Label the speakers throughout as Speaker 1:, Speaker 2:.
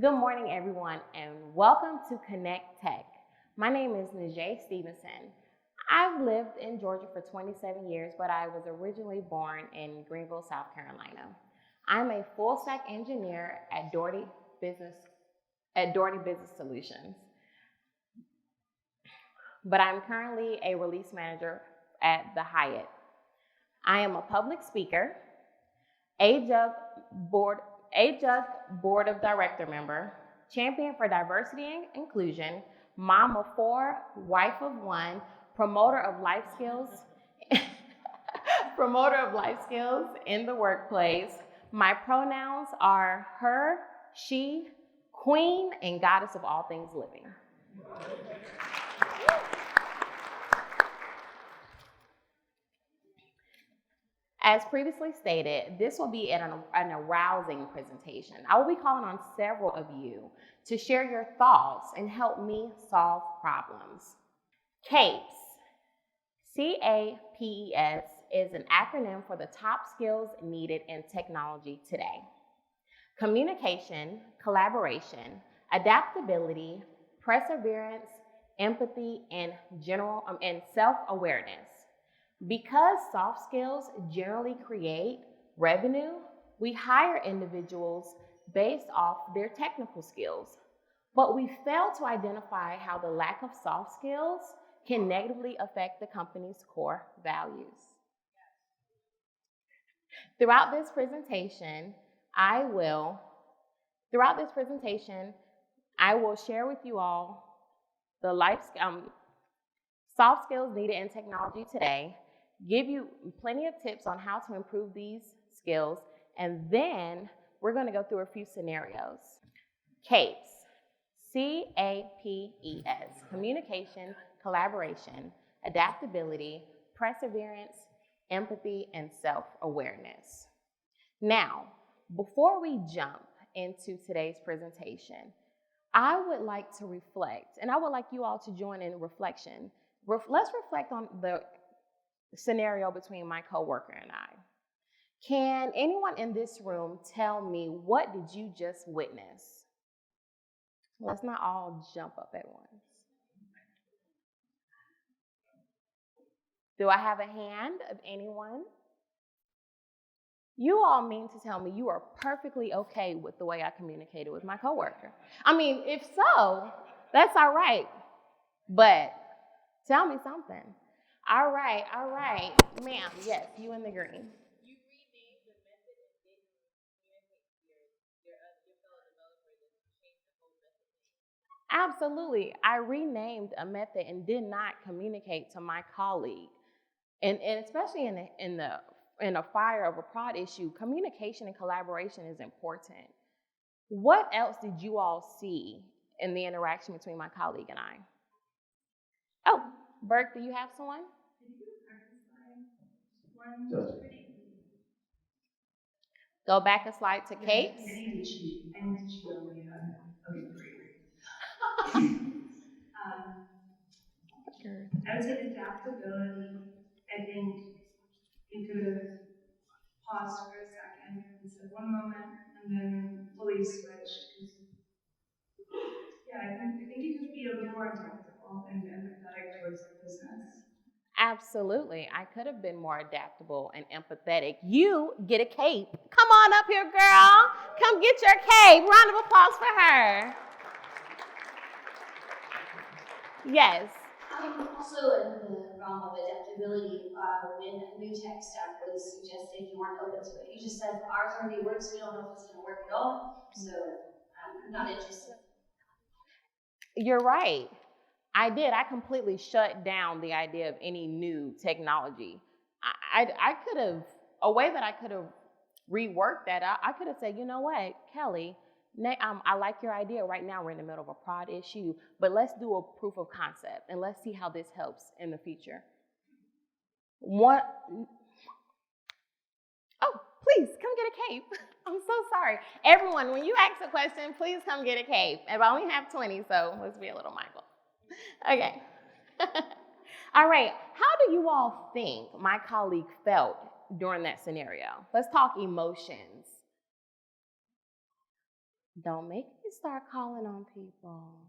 Speaker 1: Good morning, everyone, and welcome to Connect.Tech. My name is Najae Stevenson. I've lived in Georgia for 27 years, but I was originally born in Greenville, South Carolina. I'm a full-stack engineer at Doherty Business Solutions, but I'm currently a release manager at the Hyatt. I am a public speaker, AJUG Board of Director member, champion for diversity and inclusion, mom of 4, wife of 1, promoter of life skills, in the workplace. My pronouns are her, she, queen, and goddess of all things living. As previously stated, this will be an arousing presentation. I will be calling on several of you to share your thoughts and help me solve problems. CAPES, C-A-P-E-S, is an acronym for the top skills needed in technology today. Communication, collaboration, adaptability, perseverance, empathy, and self-awareness. Because soft skills generally create revenue, we hire individuals based off their technical skills, but we fail to identify how the lack of soft skills can negatively affect the company's core values. Throughout this presentation, I will share with you all the soft skills needed in technology today, give you plenty of tips on how to improve these skills, and then we're going to go through a few scenarios. CAPES, C-A-P-E-S, communication, collaboration, adaptability, perseverance, empathy, and self-awareness. Now, before we jump into today's presentation, I would like to reflect, and I would like you all to join in reflection. Let's reflect on the scenario between my coworker and I. Can anyone in this room tell me, what did you just witness? Let's not all jump up at once. Do I have a hand of anyone? You all mean to tell me you are perfectly okay with the way I communicated with my coworker. I mean, if so, that's all right. But tell me something. All right. Ma'am, yes, you in the green.
Speaker 2: You renamed the method and didn't communicate to your fellow developers and changed the whole method.
Speaker 1: Absolutely. I renamed a method and did not communicate to my colleague. And especially in a fire of a prod issue, communication and collaboration is important. What else did you all see in the interaction between my colleague and I? Oh, Burke, do you have someone? Go back a slide to CAPES.
Speaker 3: I need to cheat. Oh, yeah. Okay, great. I would say adaptability. I think you could have paused for a second and said one moment and then fully switched. Yeah, I think you could be a little more adaptable and empathetic towards the business.
Speaker 1: Absolutely. I could have been more adaptable and empathetic. You get a cape. Come on up here, girl. Come get your cape. Round of applause for her. Yes.
Speaker 4: Also in the realm of adaptability, when new tech stuff was suggested, you weren't open to it. You just said, ours already works, we don't know if it's going to work at all, so I'm not interested.
Speaker 1: You're right. I did. I completely shut down the idea of any new technology. I could have, a way that I could have reworked that, I could have said, you know what, Kelly, I like your idea. Right now we're in the middle of a prod issue, but let's do a proof of concept and let's see how this helps in the future. Oh, please come get a cape. I'm so sorry. Everyone, when you ask a question, please come get a cape. And I only have 20, so let's be a little mindful. Okay. All right. How do you all think my colleague felt during that scenario? Let's talk emotions. Don't make me start calling on people.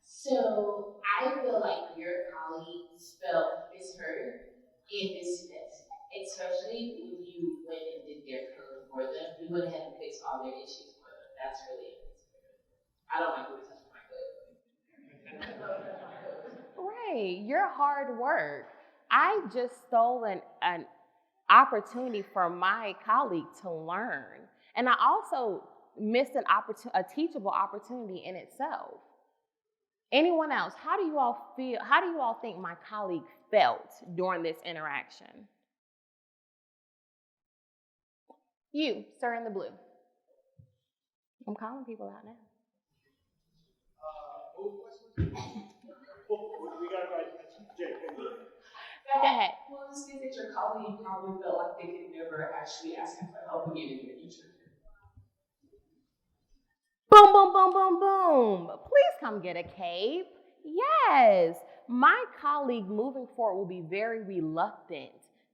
Speaker 2: So I feel like your colleagues felt misheard in this test, especially when you went and did their code for them. You went ahead and fixed all their issues for them. That's really amazing. I don't like people touching my code.
Speaker 1: Right, your hard work. I just stole an opportunity for my colleague to learn. And I also missed a teachable opportunity in itself. Anyone else, how do you all feel? How do you all think my colleague felt during this interaction? You, sir in the blue. I'm calling people out now. Go ahead.
Speaker 2: Well, this means that your colleague probably felt like they could never actually ask you for help again in the future.
Speaker 1: Boom, boom, boom, boom, boom. Please come get a CAPE. Yes. My colleague moving forward will be very reluctant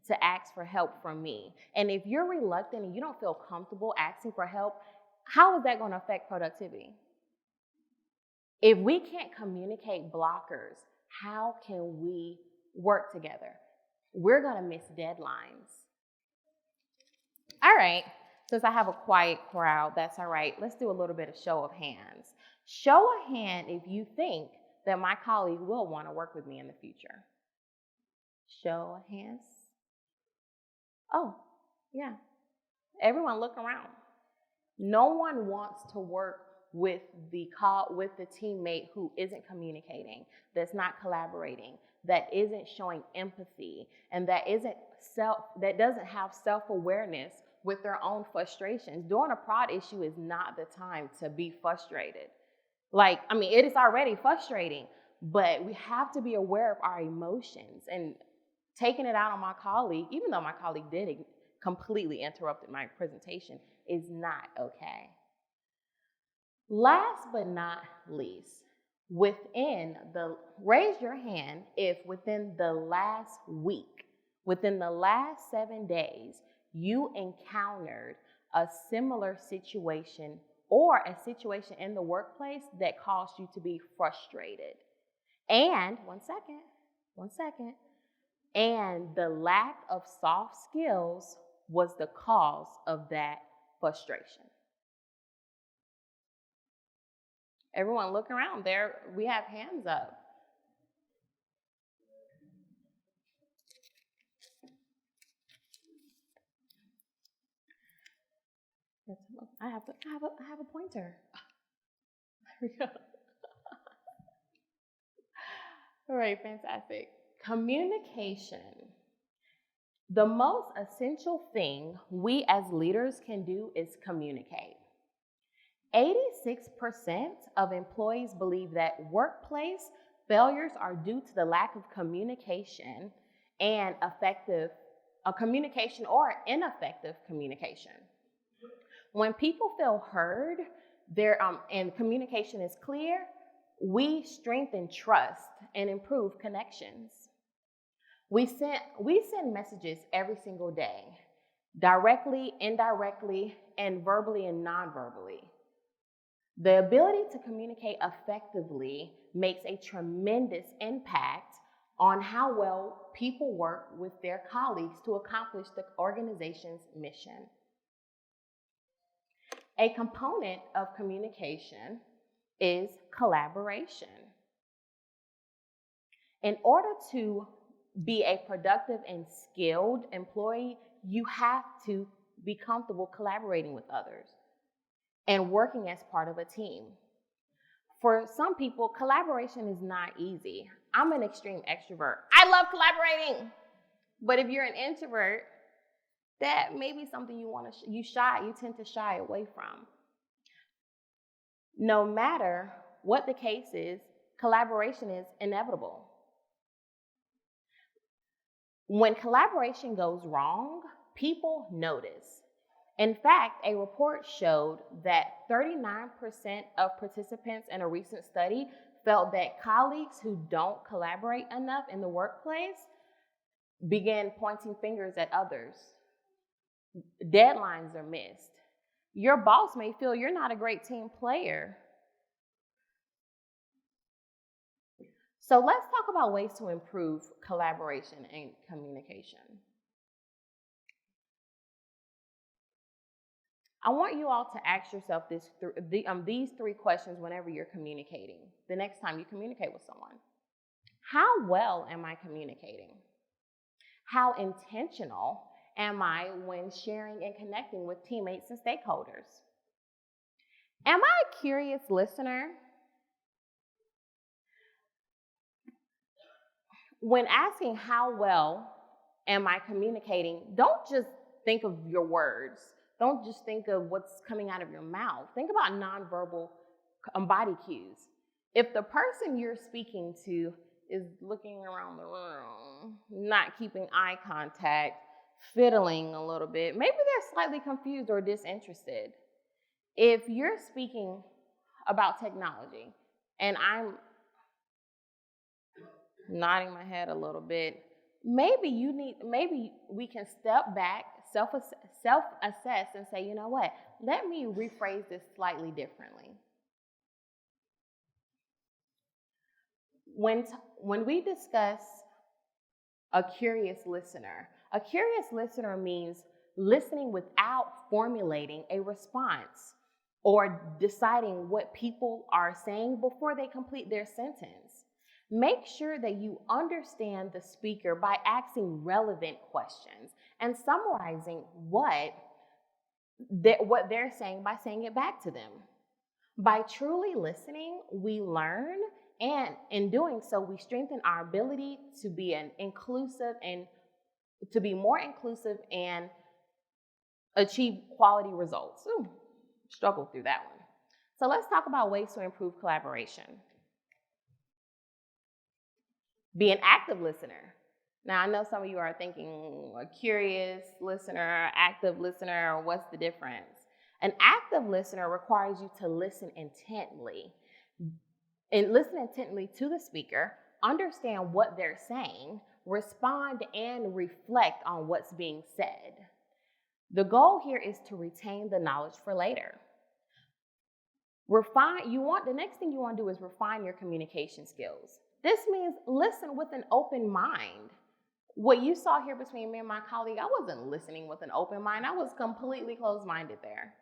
Speaker 1: to ask for help from me. And if you're reluctant and you don't feel comfortable asking for help, how is that going to affect productivity? If we can't communicate blockers, how can we work together? We're going to miss deadlines. All right. Since I have a quiet crowd, that's all right. Let's do a little bit of show of hands. Show a hand if you think that my colleague will want to work with me in the future. Show of hands. Oh, yeah. Everyone look around. No one wants to work with the teammate who isn't communicating, that's not collaborating, that isn't showing empathy, and that doesn't have self-awareness with their own frustrations. During a prod issue is not the time to be frustrated. It is already frustrating, but we have to be aware of our emotions, and taking it out on my colleague, even though my colleague did completely interrupted my presentation, is not okay. Last but not least, raise your hand if within the last week, within the last 7 days, you encountered a similar situation or a situation in the workplace that caused you to be frustrated. And, one second, and the lack of soft skills was the cause of that frustration. Everyone look around there. We have hands up. I have a pointer. There we go. All right, fantastic. Communication. The most essential thing we as leaders can do is communicate. 86% of employees believe that workplace failures are due to the lack of communication and communication or ineffective communication. When people feel heard, and communication is clear, we strengthen trust and improve connections. We send messages every single day, directly, indirectly, and verbally and non-verbally. The ability to communicate effectively makes a tremendous impact on how well people work with their colleagues to accomplish the organization's mission. A component of communication is collaboration. In order to be a productive and skilled employee, you have to be comfortable collaborating with others and working as part of a team. For some people, collaboration is not easy. I'm an extreme extrovert. I love collaborating. But if you're an introvert, that may be something you tend to shy away from. No matter what the case is, collaboration is inevitable. When collaboration goes wrong, people notice. In fact, a report showed that 39% of participants in a recent study felt that colleagues who don't collaborate enough in the workplace began pointing fingers at others. Deadlines are missed. Your boss may feel you're not a great team player. So let's talk about ways to improve collaboration and communication. I want you all to ask yourself these three questions whenever you're communicating, the next time you communicate with someone. How well am I communicating? How intentional am I when sharing and connecting with teammates and stakeholders? Am I a curious listener? When asking how well am I communicating, don't just think of your words. Don't just think of what's coming out of your mouth. Think about nonverbal body cues. If the person you're speaking to is looking around the room, not keeping eye contact, fiddling a little bit, maybe they're slightly confused or disinterested. If you're speaking about technology and I'm nodding my head a little bit, maybe we can step back, self-assess and say, you know what, let me rephrase this slightly differently. When we discuss a curious listener means listening without formulating a response or deciding what people are saying before they complete their sentence. Make sure that you understand the speaker by asking relevant questions and summarizing what they're saying by saying it back to them. By truly listening, we learn, and in doing so, we strengthen our ability to be more inclusive and achieve quality results. Ooh, struggled through that one. So let's talk about ways to improve collaboration. Be an active listener. Now, I know some of you are thinking, a curious listener, active listener, what's the difference? An active listener requires you to listen intently. And listen intently to the speaker, understand what they're saying, respond and reflect on what's being said. The goal here is to retain the knowledge for later. The next thing you want to do is refine your communication skills. This means listen with an open mind. What you saw here between me and my colleague, I wasn't listening with an open mind. I was completely closed-minded there.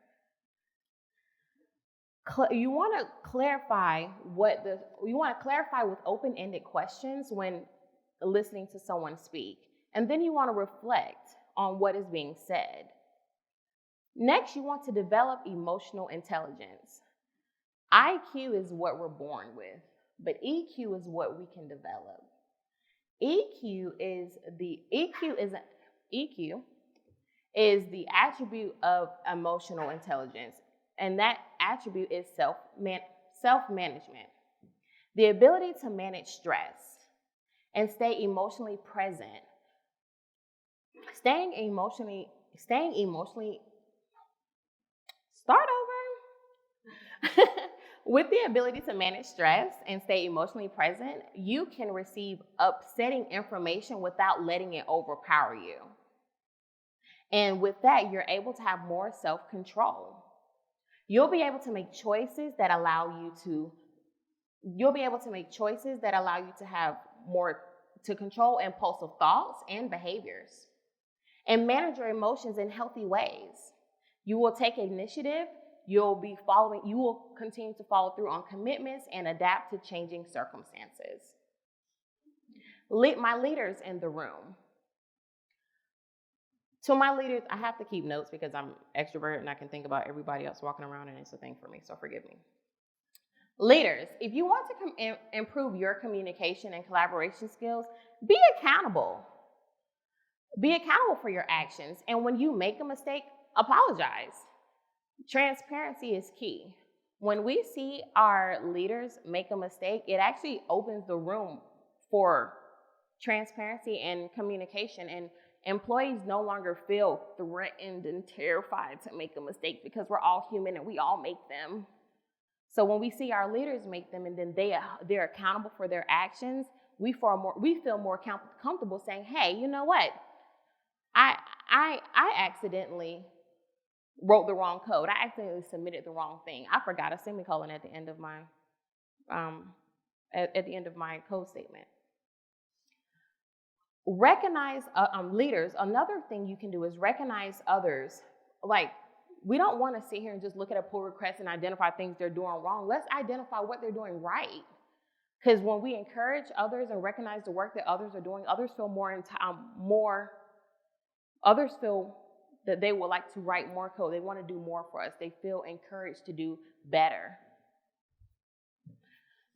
Speaker 1: You want to clarify with open-ended questions when listening to someone speak. And then you want to reflect on what is being said. Next, you want to develop emotional intelligence. IQ is what we're born with, but EQ is what we can develop. EQ is the attribute of emotional intelligence, and that attribute is self-management. The ability to manage stress and stay emotionally present. Start over. With the ability to manage stress and stay emotionally present, you can receive upsetting information without letting it overpower you. And with that, you're able to have more self-control. You'll be able to make choices that allow you to have more to control impulsive thoughts and behaviors and manage your emotions in healthy ways. You will take initiative. You will continue to follow through on commitments and adapt to changing circumstances. My leaders in the room. To my leaders, I have to keep notes because I'm extrovert and I can think about everybody else walking around and it's a thing for me, so forgive me. Leaders, if you want to improve your communication and collaboration skills, be accountable. Be accountable for your actions, and when you make a mistake, apologize. Transparency is key. When we see our leaders make a mistake, it actually opens the room for transparency and communication, and employees no longer feel threatened and terrified to make a mistake because we're all human and we all make them. So when we see our leaders make them and then they're accountable for their actions, we feel more comfortable saying, hey, you know what? I accidentally wrote the wrong code. I accidentally submitted the wrong thing. I forgot a semicolon at the end of my at the end of my code statement. Recognize leaders. Another thing you can do is recognize others. Like, we don't want to sit here and just look at a pull request and identify things they're doing wrong. Let's identify what they're doing right. Because when we encourage others and recognize the work that others are doing, others feel others feel that they would like to write more code. They want to do more for us. They feel encouraged to do better.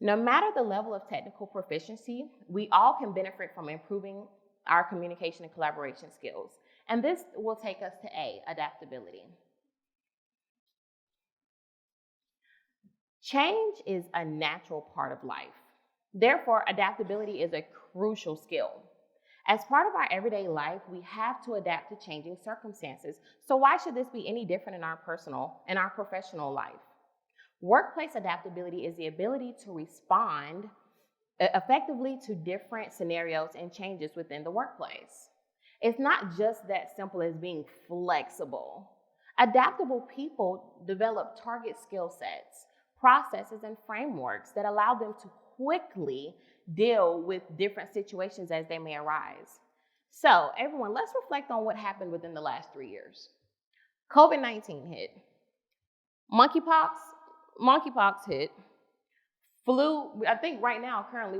Speaker 1: No matter the level of technical proficiency, we all can benefit from improving our communication and collaboration skills. And this will take us to A, adaptability. Change is a natural part of life. Therefore, adaptability is a crucial skill. As part of our everyday life, we have to adapt to changing circumstances. So why should this be any different in our professional life? Workplace adaptability is the ability to respond effectively to different scenarios and changes within the workplace. It's not just that simple as being flexible. Adaptable people develop target skill sets, processes, and frameworks that allow them to quickly deal with different situations as they may arise. So, everyone, let's reflect on what happened within the last 3 years. COVID-19 hit. Monkeypox hit. Flu, I think right now, currently,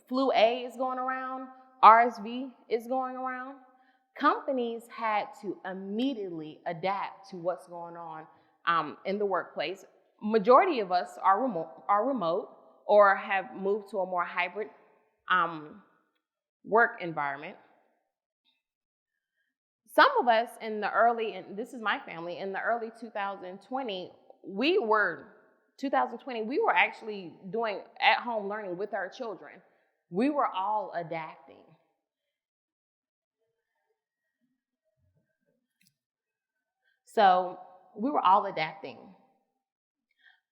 Speaker 1: flu A is going around, RSV is going around. Companies had to immediately adapt to what's going on in the workplace. Majority of us are remote or have moved to a more hybrid work environment. Some of us in the early, and this is my family, in the early 2020, we were actually doing at-home learning with our children. We were all adapting. So we were all adapting.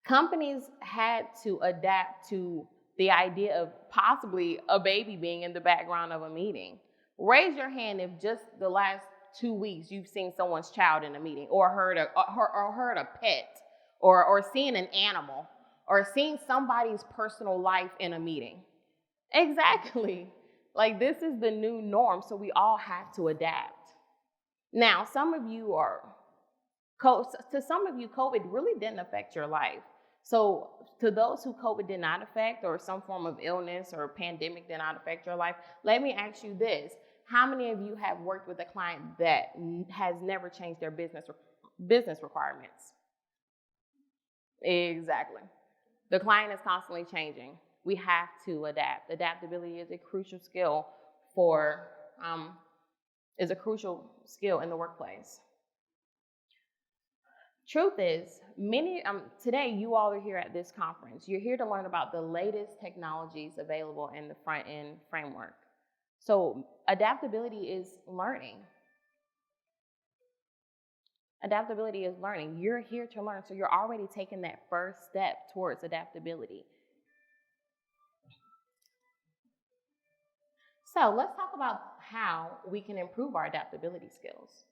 Speaker 1: Companies had to adapt to the idea of possibly a baby being in the background of a meeting. Raise your hand if just the last 2 weeks you've seen someone's child in a meeting, or heard a pet, or seen an animal, or seen somebody's personal life in a meeting. Exactly. Like, this is the new norm, so we all have to adapt. Now, to some of you, COVID really didn't affect your life. So to those who COVID did not affect, or some form of illness or pandemic did not affect your life, let me ask you this. How many of you have worked with a client that has never changed their business requirements? Exactly. The client is constantly changing. We have to adapt. Adaptability is a crucial skill in the workplace. Truth is, today you all are here at this conference. You're here to learn about the latest technologies available in the front-end framework. So adaptability is learning. Adaptability is learning. You're here to learn, so you're already taking that first step towards adaptability. So let's talk about how we can improve our adaptability skills.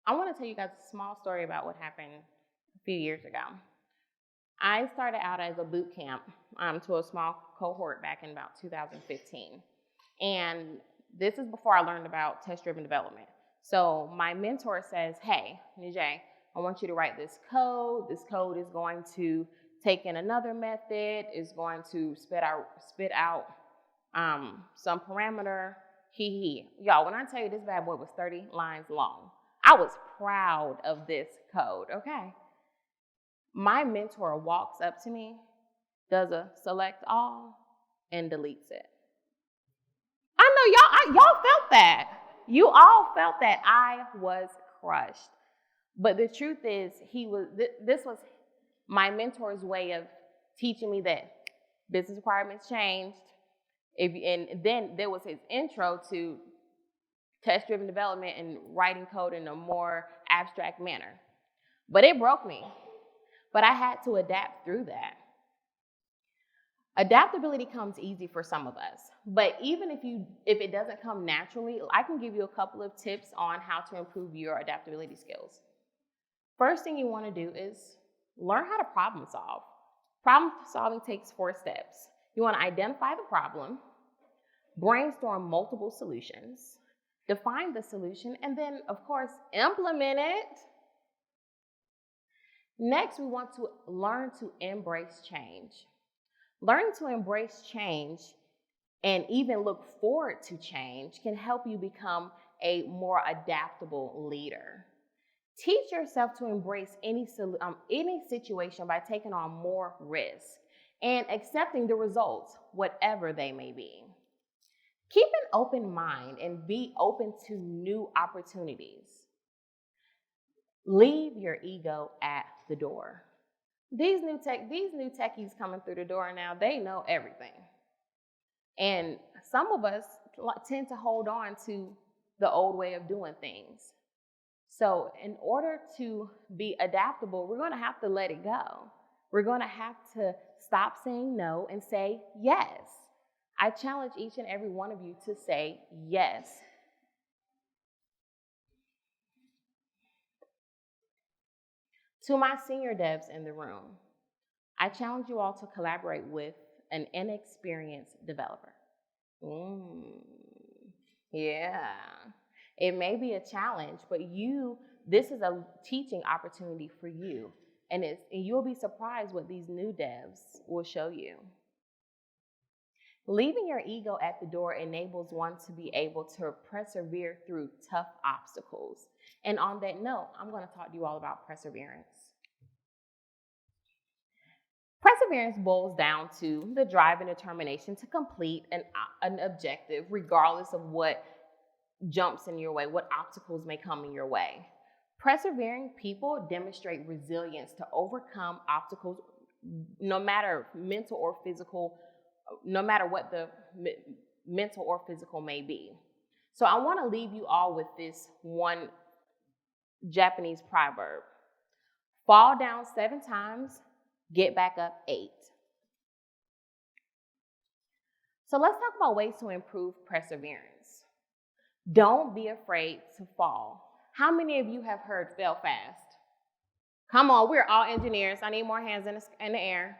Speaker 1: I want to tell you guys a small story about what happened a few years ago. I started out as a boot camp to a small cohort back in about 2015. And this is before I learned about test-driven development. So my mentor says, hey, Najae, I want you to write this code. This code is going to take in another method, is going to spit out some parameter, Y'all, when I tell you this bad boy was 30 lines long, I was proud of this code, okay? My mentor walks up to me, does a select all, and deletes it. I know y'all felt that. You all felt that. I was crushed. But the truth is, this was my mentor's way of teaching me that business requirements changed. And then there was his intro to test-driven development and writing code in a more abstract manner. But it broke me. But I had to adapt through that. Adaptability comes easy for some of us, but even if it doesn't come naturally, I can give you a couple of tips on how to improve your adaptability skills. First thing you want to do is learn how to problem solve. Problem solving takes 4 steps. You want to identify the problem, brainstorm multiple solutions, define the solution, and then, of course, implement it. Next, we want to learn to embrace change. Learning to embrace change and even look forward to change can help you become a more adaptable leader. Teach yourself to embrace any situation by taking on more risk and accepting the results, whatever they may be. Keep an open mind and be open to new opportunities. Leave your ego at the door. These new techies coming through the door now, they know everything. And some of us tend to hold on to the old way of doing things. So in order to be adaptable, we're going to have to let it go. We're going to have to stop saying no and say yes. I challenge each and every one of you to say yes. To my senior devs in the room, I challenge you all to collaborate with an inexperienced developer. Yeah. It may be a challenge, but this is a teaching opportunity for you. And you'll be surprised what these new devs will show you. Leaving your ego at the door enables one to be able to persevere through tough obstacles. And on that note, I'm going to talk to you all about perseverance. Perseverance boils down to the drive and determination to complete an objective, regardless of what jumps in your way, what obstacles may come in your way. Persevering people demonstrate resilience to overcome obstacles, no matter mental or physical, no matter what the mental or physical may be. So I want to leave you all with this one Japanese proverb. Fall down 7 times, get back up 8. So let's talk about ways to improve perseverance. Don't be afraid to fall. How many of you have heard fail fast? Come on, we're all engineers. I need more hands in the air.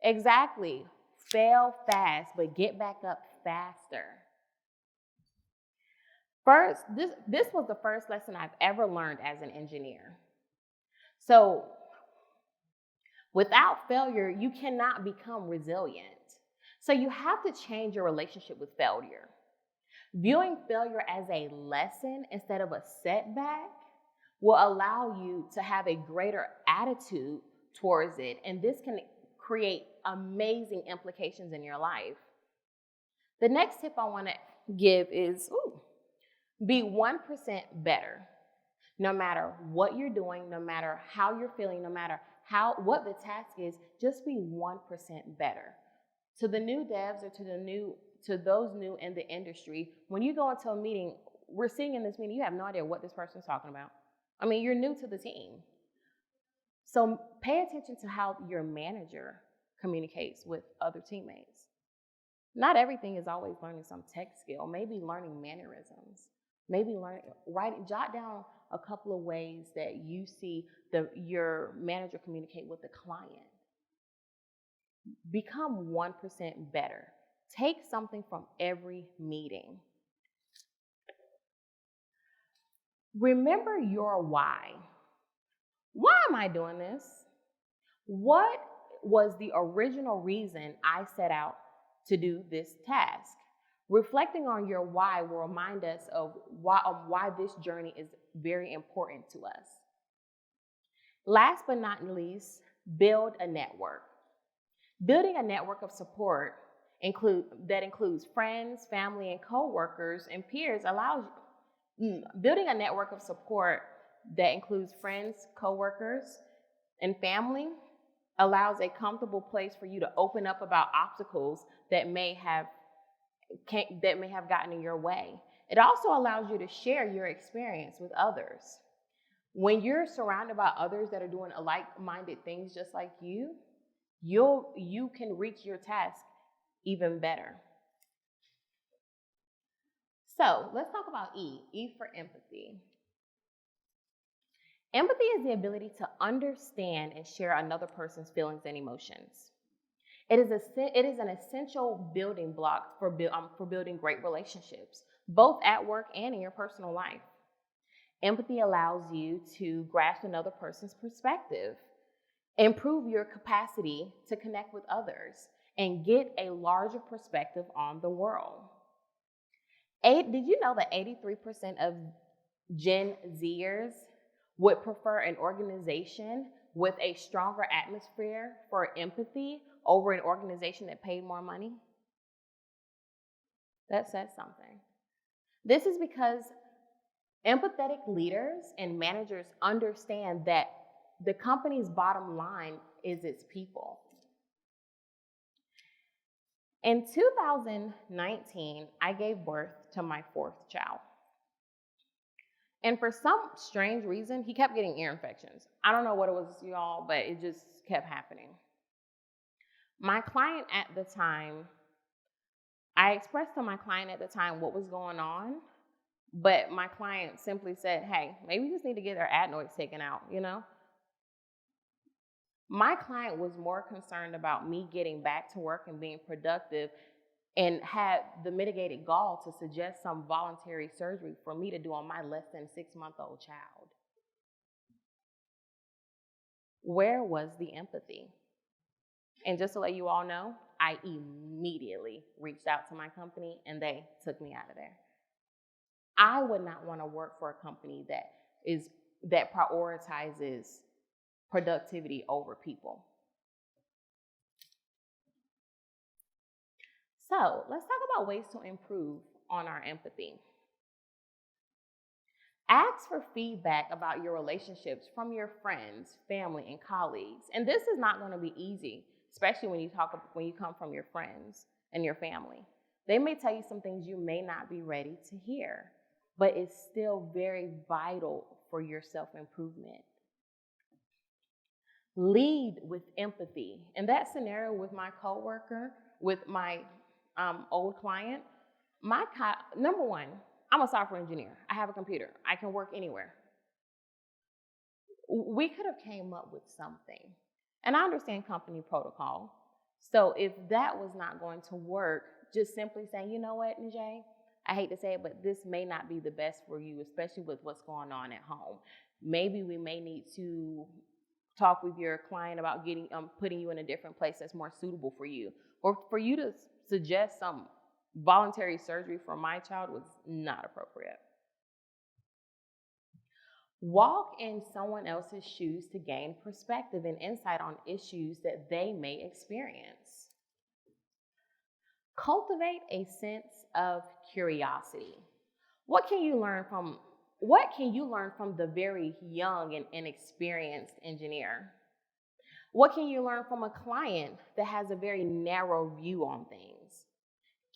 Speaker 1: Exactly. Fail fast, but get back up faster. First, this was the first lesson I've ever learned as an engineer. So without failure, you cannot become resilient. So you have to change your relationship with failure. Viewing failure as a lesson instead of a setback will allow you to have a greater attitude towards it, and this can create amazing implications in your life. The next tip I want to give is be 1% better. No matter what you're doing, no matter how you're feeling, no matter what the task is, just be 1% better. To the new devs or to those new in the industry, when you go into a meeting, we're sitting in this meeting, you have no idea what this person's talking about. I mean, you're new to the team. So pay attention to how your manager communicates with other teammates. Not everything is always learning some tech skill, maybe learning mannerisms, maybe jot down a couple of ways that you see your manager communicate with the client. Become 1% better. Take something from every meeting. Remember your why. Why am I doing this? What was the original reason I set out to do this task? Reflecting on your why will remind us of why this journey is very important to us. Last but not least, build a network. Building a network of support that includes friends, family, and coworkers and peers building a network of support that includes friends, coworkers, and family allows a comfortable place for you to open up about obstacles that may have gotten in your way. It also allows you to share your experience with others. When you're surrounded by others that are doing like-minded things just like you, you can reach your task even better. So let's talk about E. E for empathy. Empathy is the ability to understand and share another person's feelings and emotions. It is an essential building block for building great relationships, both at work and in your personal life. Empathy allows you to grasp another person's perspective, improve your capacity to connect with others, and get a larger perspective on the world. Did you know that 83% of Gen Zers would prefer an organization with a stronger atmosphere for empathy over an organization that paid more money? That says something. This is because empathetic leaders and managers understand that the company's bottom line is its people. In 2019, I gave birth to my 4th child. And for some strange reason, he kept getting ear infections. I don't know what it was, y'all, but it just kept happening. My client at the time, I expressed to my client at the time what was going on, but my client simply said, hey, maybe you just need to get their adenoids taken out, you know? My client was more concerned about me getting back to work and being productive and had the mitigated gall to suggest some voluntary surgery for me to do on my less than 6-month-old child. Where was the empathy? And just to let you all know, I immediately reached out to my company and they took me out of there. I would not want to work for a company that prioritizes productivity over people. So let's talk about ways to improve on our empathy. Ask for feedback about your relationships from your friends, family, and colleagues. And this is not going to be easy, especially when you come from your friends and your family. They may tell you some things you may not be ready to hear, but it's still very vital for your self-improvement. Lead with empathy. In that scenario with my coworker, with my old client, number one, I'm a software engineer. I have a computer. I can work anywhere. We could have came up with something. And I understand company protocol. So if that was not going to work, just simply saying, you know what, Najae, I hate to say it, but this may not be the best for you, especially with what's going on at home. Maybe we may need to talk with your client about putting you in a different place that's more suitable for you. Or for you to suggest some voluntary surgery for my child was not appropriate. Walk in someone else's shoes to gain perspective and insight on issues that they may experience. Cultivate a sense of curiosity. What can you learn from the very young and inexperienced engineer? What can you learn from a client that has a very narrow view on things?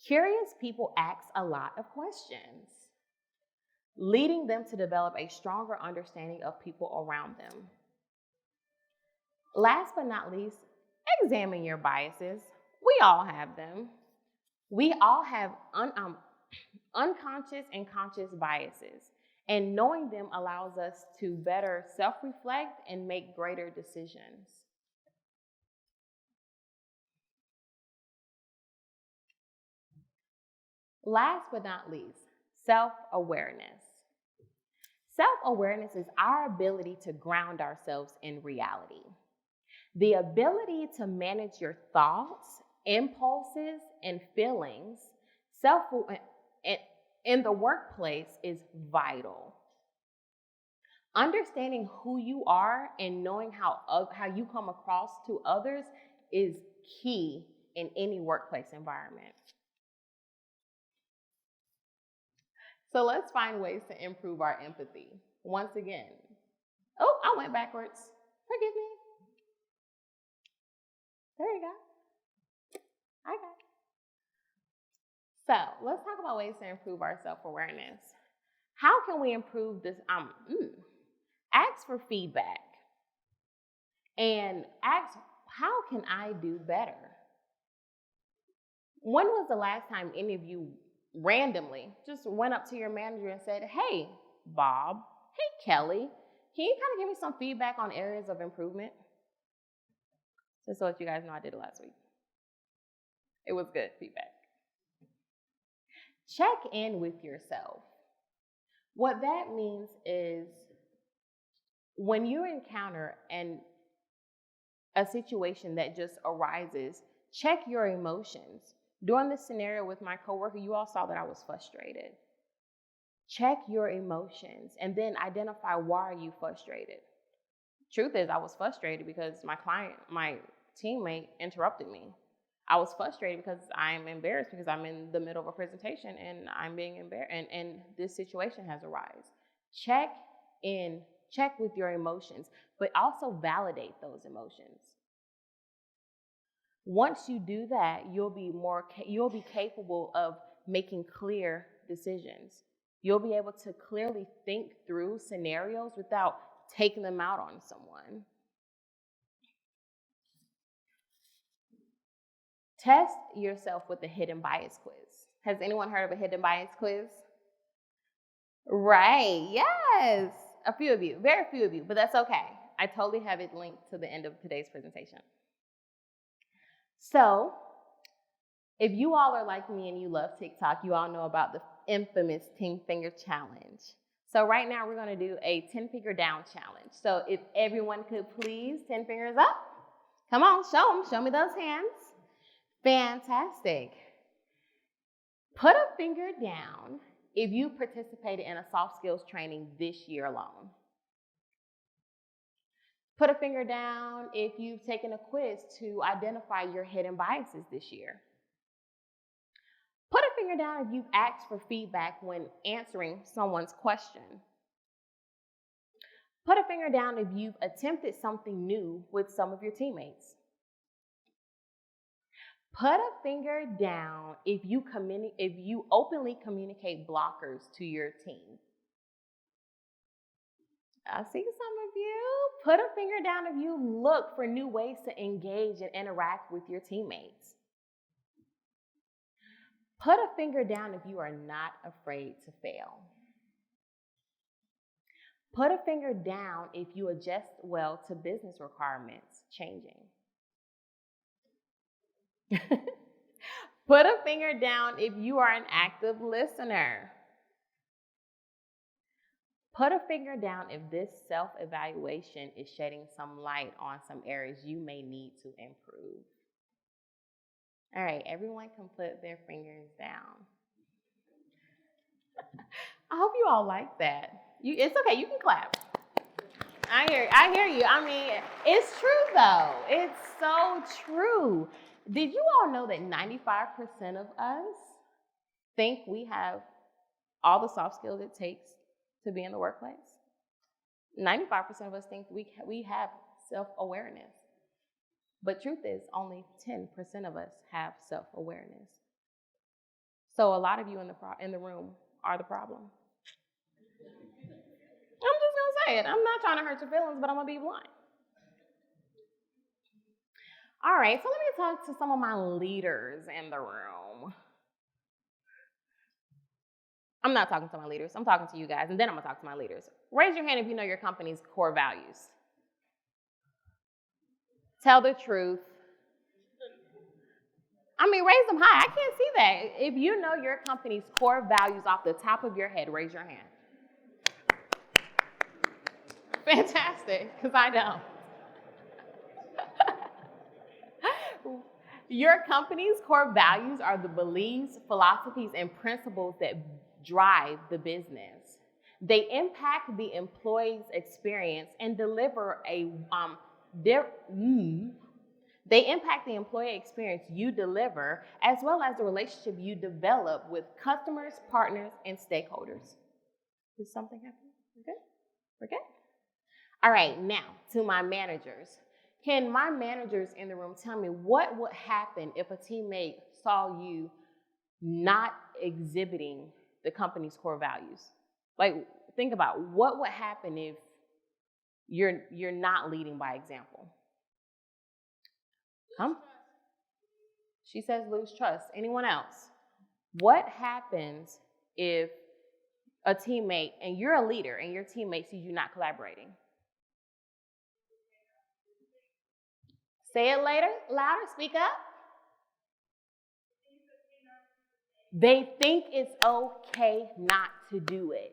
Speaker 1: Curious people ask a lot of questions, leading them to develop a stronger understanding of people around them. Last but not least, examine your biases. We all have them. We all have unconscious and conscious biases, and knowing them allows us to better self-reflect and make greater decisions. Last but not least, self-awareness. Self-awareness is our ability to ground ourselves in reality. The ability to manage your thoughts, impulses, and feelings in the workplace is vital. Understanding who you are and knowing how you come across to others is key in any workplace environment. So let's find ways to improve our empathy. Once again, I went backwards. Forgive me. There you go. I got it. So let's talk about ways to improve our self-awareness. How can we improve this? Ask for feedback and ask how can I do better? When was the last time any of you randomly just went up to your manager and said, hey, Bob, hey, Kelly, can you kind of give me some feedback on areas of improvement? Just so that you guys know, I did it last week. It was good feedback. Check in with yourself. What that means is when you encounter a situation that just arises, check your emotions. During this scenario with my coworker, you all saw that I was frustrated. Check your emotions and then identify why are you frustrated. Truth is, I was frustrated because my teammate interrupted me. I was frustrated because I'm embarrassed because I'm in the middle of a presentation and I'm being embarrassed and this situation has arisen. Check with your emotions, but also validate those emotions. Once you do that, you'll be capable of making clear decisions. You'll be able to clearly think through scenarios without taking them out on someone. Test yourself with the hidden bias quiz. Has anyone heard of a hidden bias quiz? Right, yes. A few of you, very few of you, but that's okay. I totally have it linked to the end of today's presentation. So, if you all are like me and you love TikTok, you all know about the infamous 10-finger challenge. So right now we're going to do a 10-finger down challenge. So if everyone could please, 10 fingers up. Come on, show me those hands. Fantastic. Put a finger down if you participated in a soft skills training this year alone. Put a finger down if you've taken a quiz to identify your hidden biases this year. Put a finger down if you've asked for feedback when answering someone's question. Put a finger down if you've attempted something new with some of your teammates. Put a finger down if you openly communicate blockers to your team. I see some of you. Put a finger down if you look for new ways to engage and interact with your teammates. Put a finger down if you are not afraid to fail. Put a finger down if you adjust well to business requirements changing. Put a finger down if you are an active listener. Put a finger down if this self-evaluation is shedding some light on some areas you may need to improve. All right, everyone can put their fingers down. I hope you all like that. It's okay, you can clap. I hear you. I mean, it's true though. It's so true. Did you all know that 95% of us think we have all the soft skills it takes to be in the workplace? 95% of us think we have self-awareness. But truth is, only 10% of us have self-awareness. So a lot of you in the room are the problem. I'm just going to say it. I'm not trying to hurt your feelings, but I'm going to be blunt. All right, so let me talk to some of my leaders in the room. I'm not talking to my leaders. I'm talking to you guys, and then I'm going to talk to my leaders. Raise your hand if you know your company's core values. Tell the truth. I mean, raise them high. I can't see that. If you know your company's core values off the top of your head, raise your hand. Fantastic, because I don't. Your company's core values are the beliefs, philosophies, and principles that drive the business. They impact the employee's experience and deliver They impact the employee experience you deliver, as well as the relationship you develop with customers, partners, and stakeholders. Did something happen? We're good? We're good? All right, now to my managers. Can my managers in the room tell me what would happen if a teammate saw you not exhibiting the company's core values? Like, think about what would happen if you're not leading by example. Huh? She says lose trust. Anyone else? What happens if a teammate, and you're a leader, and your teammate sees you not collaborating? Say it louder, speak up. They think it's okay not to do it.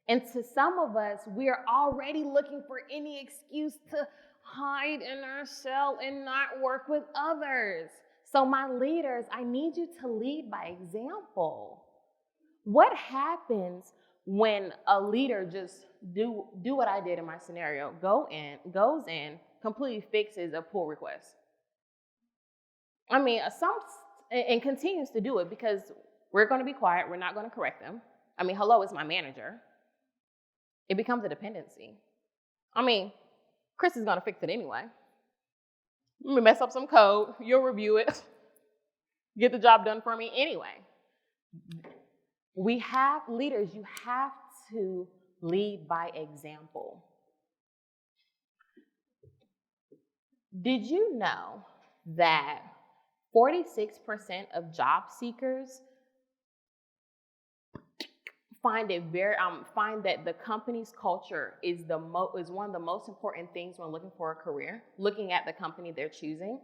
Speaker 1: And to some of us, we're already looking for any excuse to hide in our shell and not work with others. So my leaders, I need you to lead by example. What happens when a leader just do what I did in my scenario, goes in, completely fixes a pull request? I mean, and continues to do it because we're going to be quiet. We're not going to correct them. I mean, hello, it's my manager. It becomes a dependency. I mean, Chris is going to fix it anyway. Let me mess up some code. You'll review it. Get the job done for me anyway. We have leaders. You have to lead by example. Did you know that 46% of job seekers find that the company's culture is one of the most important things when looking for a career, looking at the company they're choosing?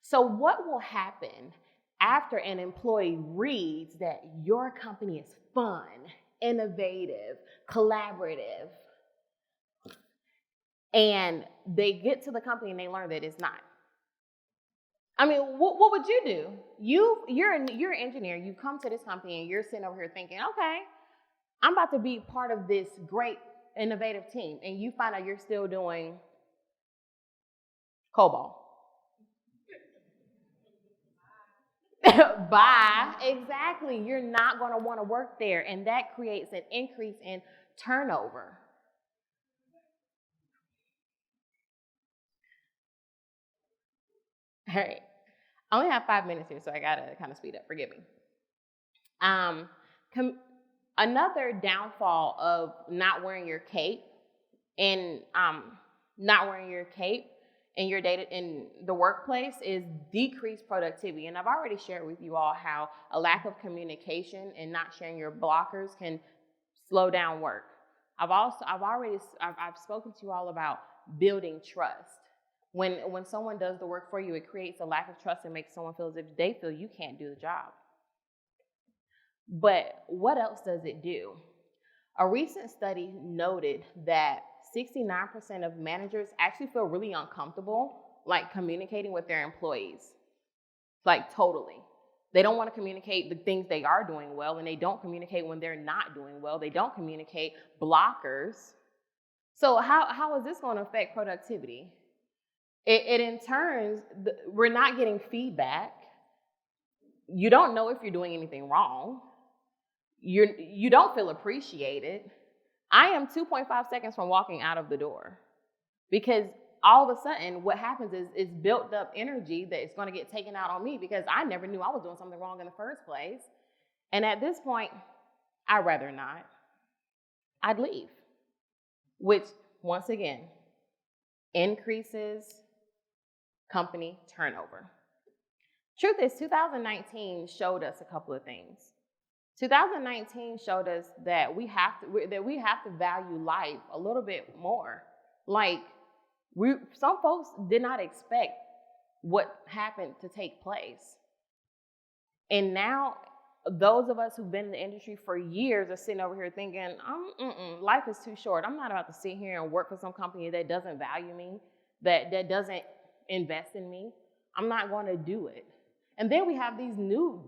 Speaker 1: So what will happen after an employee reads that your company is fun, innovative, collaborative, and they get to the company and they learn that it's not? I mean, what would you do? You're an engineer. You come to this company and you're sitting over here thinking, okay, I'm about to be part of this great innovative team, and you find out you're still doing COBOL. Bye. Exactly. You're not going to want to work there, and that creates an increase in turnover. All right. I only have 5 minutes here, so I got to kind of speed up. Forgive me. Another downfall of not wearing your cape in your data in the workplace is decreased productivity. And I've already shared with you all how a lack of communication and not sharing your blockers can slow down work. I've spoken to you all about building trust. When someone does the work for you, it creates a lack of trust and makes someone feel as if they feel you can't do the job. But what else does it do? A recent study noted that 69% of managers actually feel really uncomfortable, like communicating with their employees. Like totally. They don't want to communicate the things they are doing well, and they don't communicate when they're not doing well. They don't communicate blockers. So how is this going to affect productivity? It in turn, we're not getting feedback. You don't know if you're doing anything wrong. You don't feel appreciated. I am 2.5 seconds from walking out of the door because all of a sudden what happens is it's built up energy that is going to get taken out on me because I never knew I was doing something wrong in the first place. And at this point, I'd rather not. I'd leave, which once again increases company turnover. Truth is, 2019 showed us a couple of things. 2019 showed us that we have to value life a little bit more. Like some folks did not expect what happened to take place. And now those of us who've been in the industry for years are sitting over here thinking, life is too short. I'm not about to sit here and work for some company that doesn't value me, that doesn't invest in me. I'm not going to do it. And then we have these new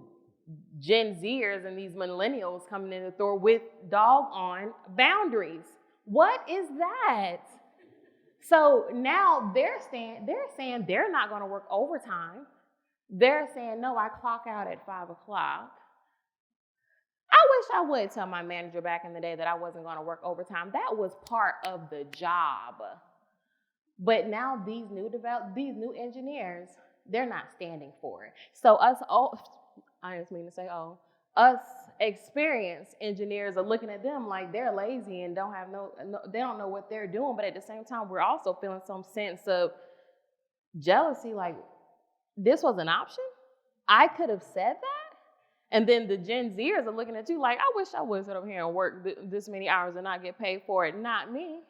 Speaker 1: Gen Zers and these millennials coming in the door with doggone boundaries. What is that? So now they're saying they're not going to work overtime. They're saying, no, I clock out at 5 o'clock. I wish I would tell my manager back in the day that I wasn't going to work overtime. That was part of the job. But now these new engineers, they're not standing for it. So us experienced engineers are looking at them like they're lazy and they don't know what they're doing. But at the same time, we're also feeling some sense of jealousy, like, this was an option? I could have said that. And then the Gen Zers are looking at you like, I wish I would sit over here and work this many hours and not get paid for it. Not me.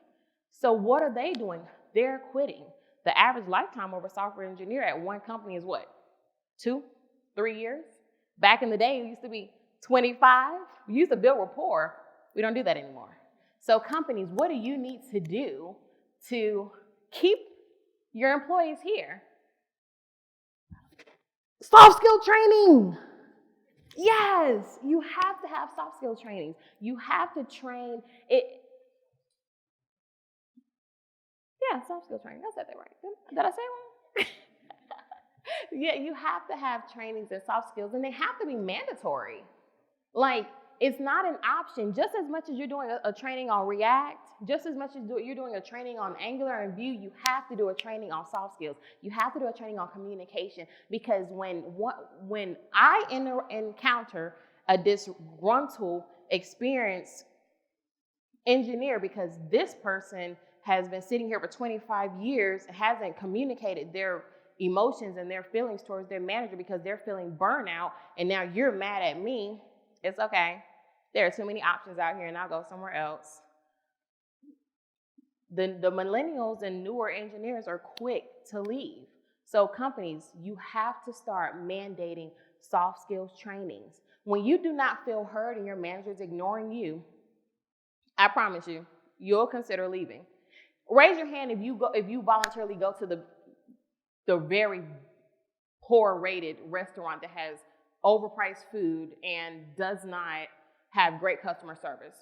Speaker 1: So what are they doing? They're quitting. The average lifetime of a software engineer at one company is what? 2, 3 years? Back in the day, it used to be 25. We used to build rapport. We don't do that anymore. So companies, what do you need to do to keep your employees here? Soft skill training. Yes, you have to have soft skill trainings. You have to train it. Yeah, soft skill training. I said that right. Did I say it wrong? Yeah, you have to have trainings in soft skills, and they have to be mandatory. Like, it's not an option. Just as much as you're doing a training on React, just as much as you're doing a training on Angular and Vue, you have to do a training on soft skills. You have to do a training on communication, because when I encounter a disgruntled, experienced engineer, because this person has been sitting here for 25 years, hasn't communicated their emotions and their feelings towards their manager because they're feeling burnout, and now you're mad at me, it's okay. There are too many options out here, and I'll go somewhere else. The millennials and newer engineers are quick to leave. So companies, you have to start mandating soft skills trainings. When you do not feel heard and your manager's ignoring you, I promise you, you'll consider leaving. Raise your hand if you voluntarily go to the very poor rated restaurant that has overpriced food and does not have great customer service.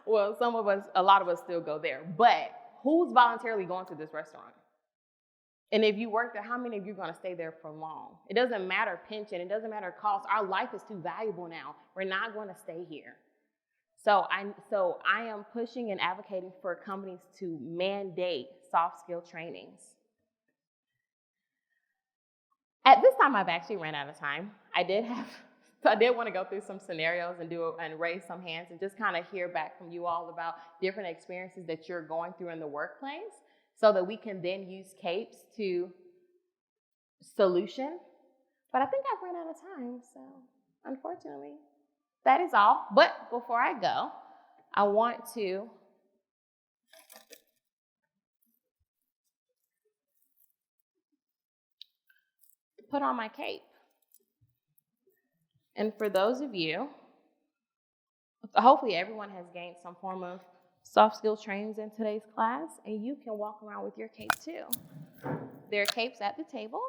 Speaker 1: Well, a lot of us still go there, but who's voluntarily going to this restaurant? And if you work there, how many of you are going to stay there for long? It doesn't matter pension, it doesn't matter cost. Our life is too valuable now. We're not going to stay here. So I am pushing and advocating for companies to mandate soft skill trainings. At this time, I've actually ran out of time. I did want to go through some scenarios and raise some hands and just kind of hear back from you all about different experiences that you're going through in the workplace, so that we can then use CAPES to solution. But I think I've run out of time, so unfortunately, that is all. But before I go, I want to put on my cape. And for those of you, hopefully everyone has gained some form of soft skill trainings in today's class, and you can walk around with your cape too. There are capes at the table,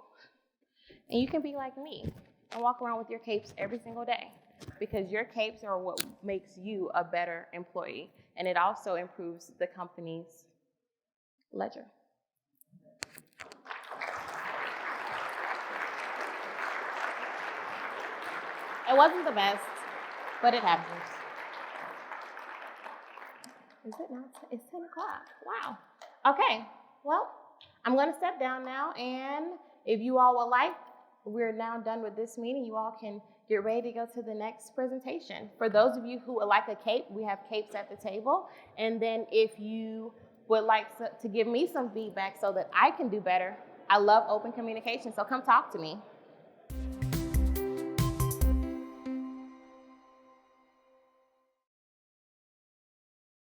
Speaker 1: and you can be like me and walk around with your capes every single day, because your capes are what makes you a better employee, and it also improves the company's ledger. It wasn't the best, but it happens. Is it now? It's 10 o'clock. Wow. Okay, well, I'm going to step down now, and if you all would like, we're now done with this meeting. You all can get ready to go to the next presentation. For those of you who would like a cape, we have capes at the table. And then if you would like to give me some feedback so that I can do better, I love open communication, so come talk to me.